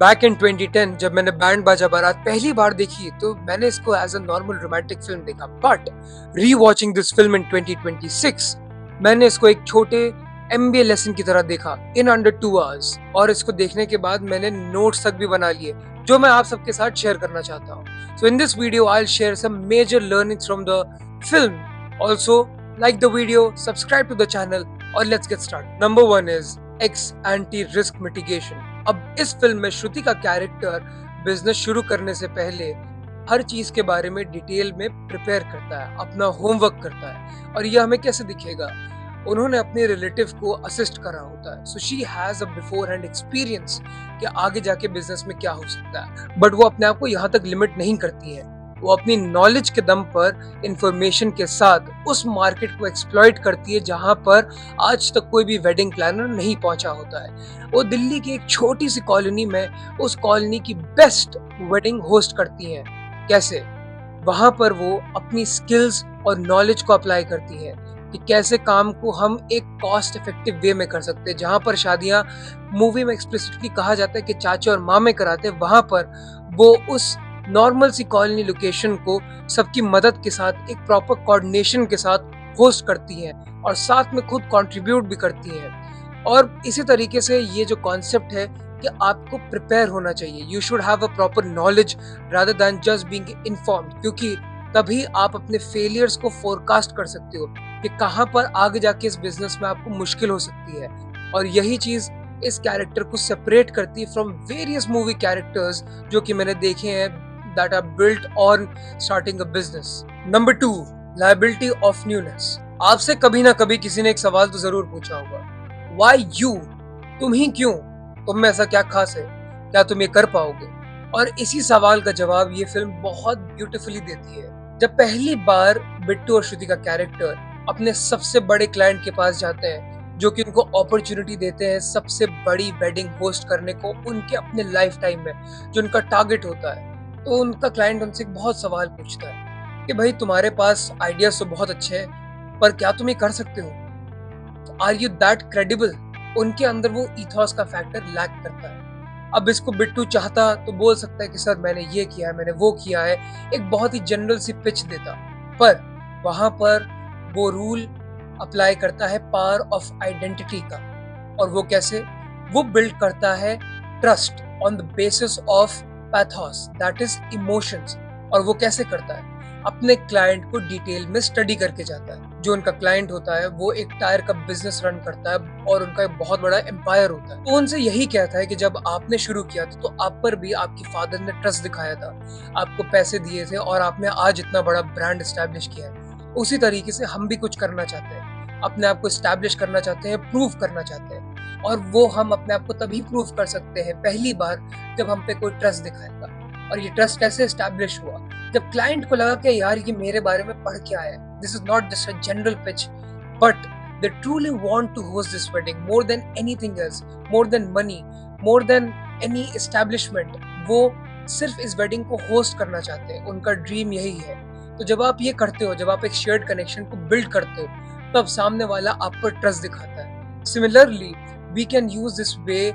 Back in 2010 जब मैंने band बाजा बारात पहली बार देखी तो मैंने इसको as a normal romantic film देखा, but rewatching this film in 2026 मैंने इसको एक छोटे एमबीए लेसन की तरह देखा इन अंडर 2 आवर्स। और इसको देखने के बाद मैंने नोट्स तक भी बना लिए जो मैं आप सबके साथ शेयर करना चाहता हूँ। So in this video I will share some major learnings from the film. Also like the video, subscribe to the channel और let's get start. Number 1 is ex ante risk mitigation. अब इस film में श्रुति का character business शुरू करने से पहले हर चीज के बारे में डिटेल में प्रिपेयर करता है, अपना होमवर्क करता है। और यह हमें कैसे दिखेगा, उन्होंने अपने रिलेटिव को असिस्ट करा होता है, so she has a before hand experience कि आगे जाके बिजनेस में क्या हो सकता है। बट वो अपने आप को यहाँ तक लिमिट नहीं करती है, वो अपनी नॉलेज के दम पर इंफॉर्मेशन के साथ उस मार्केट को एक्सप्लॉइट करती है जहां पर आज तक कोई भी वेडिंग प्लानर नहीं पहुंचा होता है। वो दिल्ली की एक छोटी सी कॉलोनी में उस कॉलोनी की बेस्ट वेडिंग होस्ट करती हैं। कैसे? वहां पर वो अपनी स्किल्स और नॉलेज को अप्लाई करती है कि कैसे काम को हम एक कॉस्ट इफेक्टिव वे में कर सकते हैं। जहां पर शादियां मूवी में एक्सप्लिसिटली कहा जाता है कि चाचा और मामे कराते हैं, वहां पर वो उस नॉर्मल सी कॉलोनी लोकेशन को सबकी मदद के साथ एक प्रॉपर कोऑर्डिनेशन के साथ होस्ट करती हैं और साथ में खुद कंट्रीब्यूट भी करती हैं। और इसी तरीके से ये जो कॉन्सेप्ट है कि आपको प्रिपेयर होना चाहिए, you should have a proper knowledge rather than just being informed, क्योंकि तभी आप अपने फेलियर्स को फोरकास्ट कर सकते हो कि कहां पर आगे जाके इस बिजनेस में आपको मुश्किल हो सकती है। और यही चीज इस कैरेक्टर को सेपरेट करती है फ्रॉम वेरियस मूवी कैरेक्टर्स जो कि मैंने देखे हैं that are built on starting a business. Number 2, liability of newness. आपसे कभी ना कभी किसी ने एक सवाल तो जरूर पूछा होगा, Why you? तुम ही क्यों? तुम में ऐसा क्या खास है? क्या तुम ये कर पाओगे? और इसी सवाल का जवाब ये फिल्म बहुत ब्यूटीफुली देती है। जब पहली बार बिट्टू और श्रुति का कैरेक्टर अपने सबसे बड़े क्लाइंट के पास जाते हैं जो कि उनको अपॉर्चुनिटी देते हैं सबसे बड़ी वेडिंग होस्ट करने को उनके अपने लाइफ टाइम में, जो उनका टारगेट होता है, तो उनका क्लाइंट उनसे बहुत सवाल पूछता है कि भाई तुम्हारे पास आइडियाज तो बहुत अच्छे हैं, पर क्या तुम ये कर सकते हो? Are you that credible? उनके अंदर वो इथॉस का फैक्टर लैक करता है। अब इसको बिट्टू चाहता तो बोल सकता है कि सर मैंने ये किया है, मैंने वो किया है, एक बहुत ही जनरल सी पिच देता, पर वहां पर वो रूल अप्लाई करता है पावर ऑफ आइडेंटिटी का। और वो कैसे? वो बिल्ड करता है trust on the basis of pathos, that is emotions. और वो कैसे करता है? अपने क्लाइंट को डिटेल में स्टडी करके जाता है। जो उनका क्लाइंट होता है वो एक टायर का बिजनेस रन करता है और उनका एक बहुत बड़ा एम्पायर होता है। तो उनसे यही कहता है कि जब आपने शुरू किया था तो आप पर भी आपकी फादर ने ट्रस्ट दिखाया था, आपको पैसे दिए थे और आपने आज इतना बड़ा ब्रांड एस्टैब्लिश किया है। उसी तरीके से हम भी कुछ करना चाहते हैं, अपने आप को एस्टैब्लिश करना चाहते हैं, प्रूव करना चाहते हैं। और वो हम अपने आप को तभी प्रूव कर सकते हैं पहली बार जब हम पे कोई ट्रस्ट दिखाएगा। और ये ट्रस्ट कैसे एस्टैब्लिश हुआ? जब क्लाइंट को लगा कि यार ये मेरे बारे में पढ़ के आया है, this is not just a general pitch, but they truly want to host this wedding more than anything else, more than money, more than any establishment. वो सिर्फ इस वेडिंग को होस्ट करना चाहते हैं, उनका ड्रीम यही है। तो जब आप ये करते हो, जब आप एक शेयर्ड कनेक्शन को बिल्ड करते हो, तब सामने वाला आप पर ट्रस्ट दिखाता है। Similarly we can use this way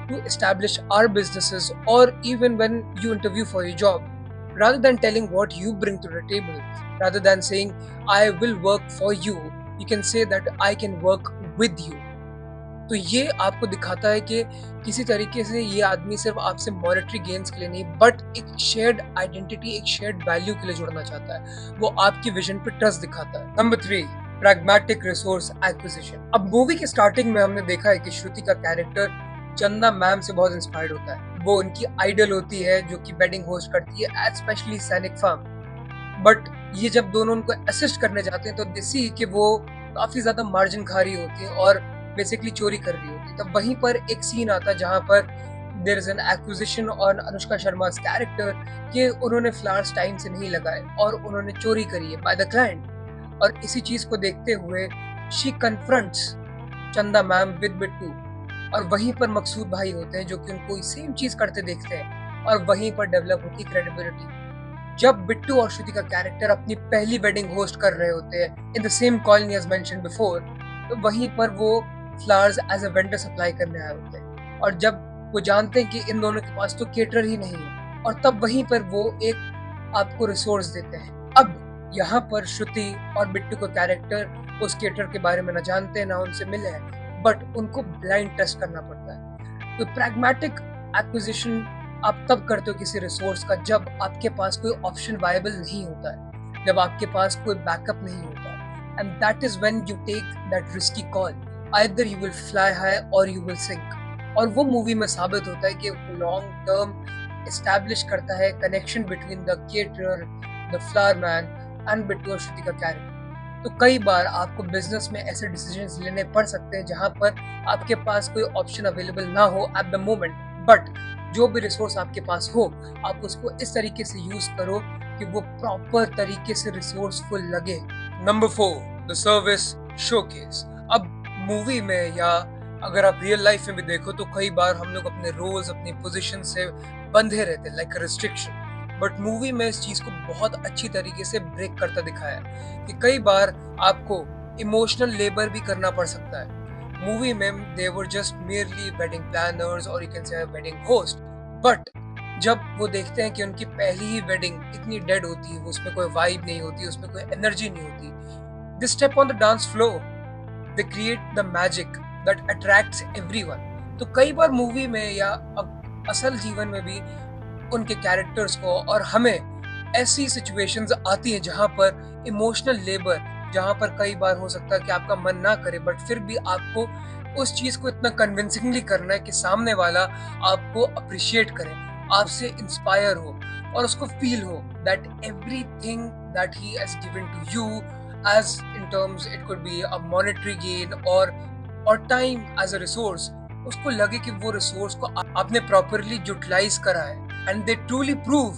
to establish our businesses, or even when you interview for your job, rather than telling what you bring to the table, rather than saying I will work for you, you can say that I can work with you. तो ये आपको दिखाता है कि किसी तरीके से ये आदमी सिर्फ आपसे मॉनेटरी गेन्स के लिए नहीं, बट एक शेयर्ड आइडेंटिटी, एक शेयर्ड वैल्यू के लिए जुड़ना चाहता है। वो आपकी विजन पे ट्रस्ट दिखाता है। Number 3, pragmatic resource acquisition. अब मूवी के स्टार्टिंग में हमने देखा है कि श्रुति का कैरेक्टर चंदा मैम से बहुत इंस्पायर्ड होता है। वो उनकी आइडल होती है जो कि वेडिंग होस्ट करती है, स्पेशली सैनिक फार्म। बट ये जब दोनों उनको असिस्ट करने जाते हैं तो देसी कि वो काफी ज्यादा मार्जिन खा रही होती है और बेसिकली चोरी कर रही होती है। तब वहीं पर एक सीन आता है जहां पर there is an acquisition on Anushka Sharma character कि उन्होंने फ्लावर्स टाइम से नहीं लगाए और उन्होंने चोरी करी है बाय द क्लाइंट। और इसी चीज को देखते हुए शी कन्फ्रंट्स चंदा मैम विद बिट्टू, और वहीं पर मकसूद भाई होते हैं जो कि उनको सेम चीज करते देखते हैं, और वहीं पर डेवलप होती क्रेडिबिलिटी। जब बिट्टू और श्रुति का कैरेक्टर अपनी पहली वेडिंग होस्ट कर रहे होते हैं in the same colony as mentioned before, तो वहीं पर वो flowers as a vendor supply करने आए होते हैं। और जब वो जानते हैं कि इन दोनों के पास तो केटरर ही नहीं है, और तब वहीं पर वो एक आपको रिसोर्स देते हैं। अब यहाँ पर श्रुति और बिट्टू का कैरेक्टर उस केटरर के बारे में ना जानते हैं, ना उनसे मिले हैं, बट उनको ब्लाइंड ट्रस्ट करना पड़ता है। तो प्रैग्मेटिक एक्विजिशन आप तब करते हो किसी रिसोर्स का जब आपके पास कोई ऑप्शन वायबल नहीं होता है, जब आपके पास कोई बैकअप नहीं होता है, and that is when you take that risky call, either you will fly high or you will sink. और वो मूवी में साबित होता है कि लॉन्ग टर्म एस्टैब्लिश करता है connection between the caterer, the flower man and Bittu और श्रुति का कैरेक्टर। तो कई बार आपको बिजनेस में ऐसे डिसीजंस लेने पड़ सकते हैं जहां पर आपके पास कोई ऑप्शन अवेलेबल ना हो एट द मोमेंट, बट जो भी रिसोर्स आपके पास हो आप उसको इस तरीके से यूज करो कि वो प्रॉपर तरीके से रिसोर्सफुल लगे। Number 4, the service showcase. अब मूवी में या अगर आप रियल लाइफ में भी देखो तो कई बार हम लोग अपने रोल्स, अपनी पोजीशन से बंधे रहते हैं, लाइक रिस्ट्रिक्शन। बट मूवी में इस चीज को बहुत अच्छी तरीके से ब्रेक करता दिखाया है कि कई बार आपको इमोशनल लेबर भी करना पड़ सकता है। मूवी में they were just merely wedding planners और you can say wedding host, but जब वो देखते हैं कि उनकी पहली ही वेडिंग इतनी डेड होती है, उसमें कोई वाइब नहीं होती, उसमें कोई एनर्जी नहीं होती, दे step on the dance floor, they create the magic that attracts everyone. तो कई बार मूवी में या असल जीवन में भी उनके कैरेक्टर्स को और हमें ऐसी सिचुएशंस आती हैं जहां पर इमोशनल लेबर, जहां पर कई बार हो सकता है कि आपका मन ना करे, बट फिर भी आपको उस चीज को इतना कन्विंसिंगली करना है कि सामने वाला आपको अप्रिशिएट करे, आपसे इंस्पायर हो और उसको फील हो that everything that he has given to you, as in terms it could be a monetary gain or time as a resource, उसको लगे कि वो रिसोर्स को आपने प्रॉपरली यूटिलाइज करा है। एंड दे ट्रूली प्रूव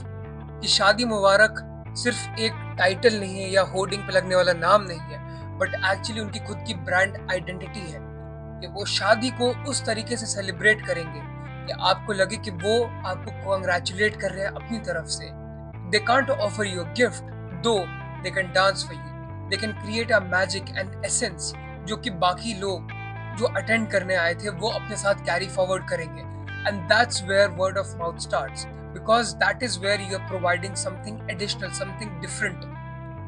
कि शादी मुबारक सिर्फ एक टाइटल नहीं है या होर्डिंग पे लगने वाला नाम नहीं है, बट एक्चुअली उनकी खुद की ब्रांड आइडेंटिटी है कि वो शादी को उस तरीके से सेलिब्रेट करेंगे कि आपको लगे कि वो आपको कॉन्ग्रेचुलेट कर रहे हैं अपनी तरफ से। They can't offer you a gift, though they can dance for you, they can create a magic and essence जो कि बाकी लोग जो अटेंड करने आए थे वो अपने साथ कैरी फॉरवर्ड करेंगे। And that's where word of mouth starts, because that is where you are providing something additional, something different.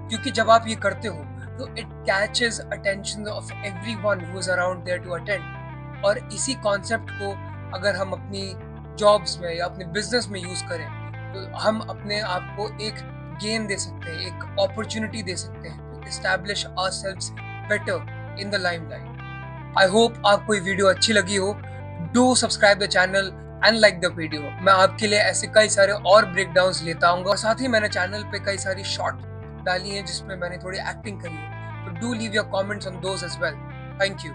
क्योंकि जब आप ये करते हो तो it catches attention of everyone who is around there to attend. और इसी कॉन्सेप्ट को अगर हम अपनी जॉब्स में या अपने बिजनेस में यूज करें तो हम अपने आप को एक गेन दे सकते हैं, एक अपॉर्चुनिटी दे सकते हैं to establish ourselves better in the limelight. I hope आपको ये वीडियो अच्छी लगी हो। Do subscribe the channel and like the video. मैं आपके लिए ऐसे कई सारे और ब्रेकडाउन्स लेता हूँ, और साथ ही मैंने चैनल पे कई सारी शॉर्ट डाली हैं जिसमें मैंने थोड़ी एक्टिंग करी है, तो do leave your comments on those as well. Thank you.